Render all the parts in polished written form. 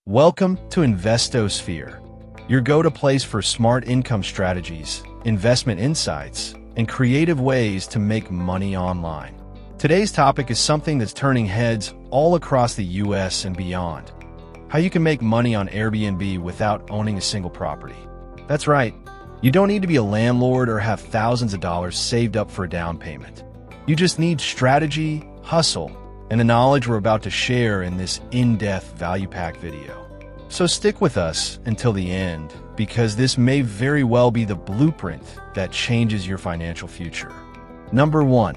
Welcome to InvestoSphere, your go-to place for smart income strategies, investment insights, and creative ways to make money online. Today's topic is something that's turning heads all across the US and beyond: how you can make money on Airbnb without owning a single property. That's right, you don't need to be a landlord or have thousands of dollars saved up for a down payment. You just need strategy, hustle, and the knowledge we're about to share in this in-depth value-packed video. So stick with us until the end, because this may very well be the blueprint that changes your financial future. Number 1.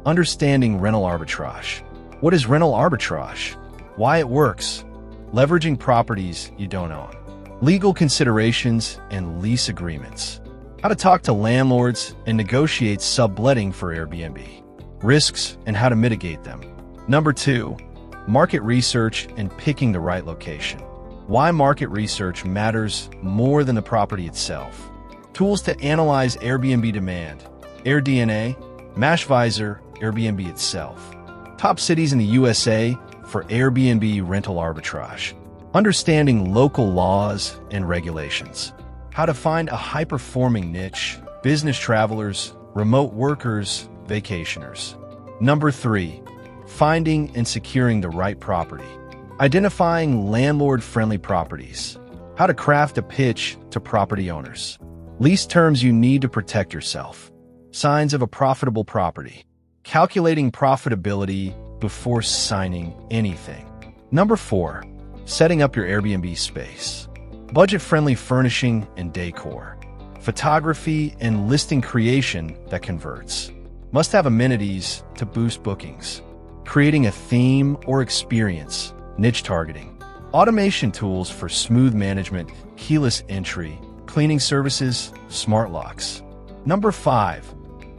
Understanding rental arbitrage. What is rental arbitrage? Why it works? Leveraging properties you don't own. Legal considerations and lease agreements. How to talk to landlords and negotiate subletting for Airbnb. Risks and how to mitigate them. Number 2. Market research and picking the right location. Why market research matters more than the property itself. Tools to analyze Airbnb demand. AirDNA, Mashvisor, Airbnb itself. Top cities in the USA for Airbnb rental arbitrage. Understanding local laws and regulations. How to find a high-performing niche, business travelers, remote workers, vacationers. Number 3. Finding and securing the right property. Identifying landlord-friendly properties. How to craft a pitch to property owners. Lease terms you need to protect yourself. Signs of a profitable property. Calculating profitability before signing anything. Number 4. Setting up your Airbnb space. Budget-friendly furnishing and decor. Photography and listing creation that converts. Must have amenities to boost bookings. Creating a theme or experience, niche targeting. Automation tools for smooth management, keyless entry, cleaning services, smart locks. Number 5.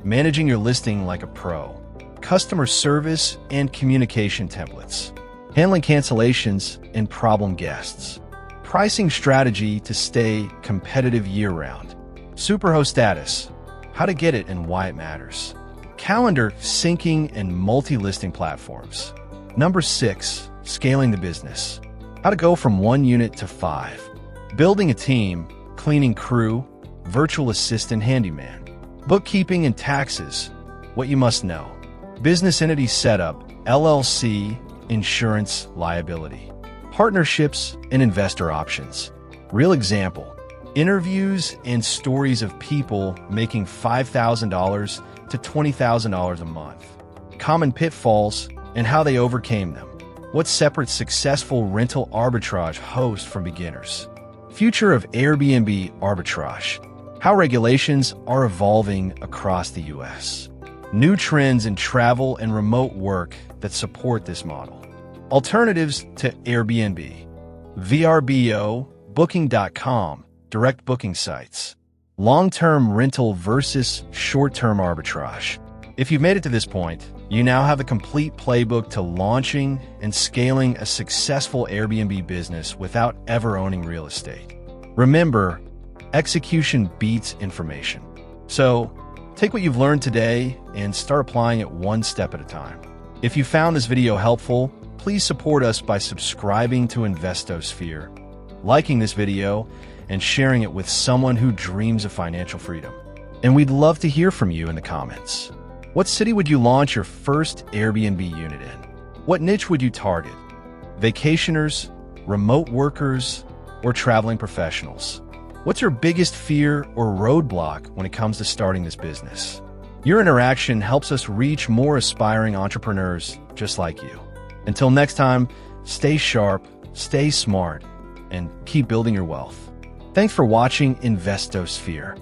Managing your listing like a pro. Customer service and communication templates. Handling cancellations and problem guests. Pricing strategy to stay competitive year-round. Superhost status. How to get it and why it matters. Calendar syncing and multi-listing platforms. Number 6. Scaling the business. How to go from 1 unit to 5. Building a team, cleaning crew, virtual assistant handyman. Bookkeeping and taxes. What you must know. Business entity setup, LLC, insurance, liability. Partnerships and investor options. Real example. Interviews and stories of people making $5,000 to $20,000 a month. Common pitfalls and how they overcame them. What separates successful rental arbitrage hosts from beginners. Future of Airbnb arbitrage. How regulations are evolving across the US. New trends in travel and remote work that support this model. Alternatives to Airbnb. VRBO, Booking.com, direct booking sites. Long-term rental versus short-term arbitrage. If you've made it to this point, you now have a complete playbook to launching and scaling a successful Airbnb business without ever owning real estate. Remember, execution beats information. So, take what you've learned today and start applying it one step at a time. If you found this video helpful, please support us by subscribing to InvestoSphere, liking this video, and sharing it with someone who dreams of financial freedom. And we'd love to hear from you in the comments. What city would you launch your first Airbnb unit in? What niche would you target? Vacationers, remote workers, or traveling professionals? What's your biggest fear or roadblock when it comes to starting this business? Your interaction helps us reach more aspiring entrepreneurs just like you. Until next time, stay sharp, stay smart, and keep building your wealth. Thanks for watching InvestoSphere.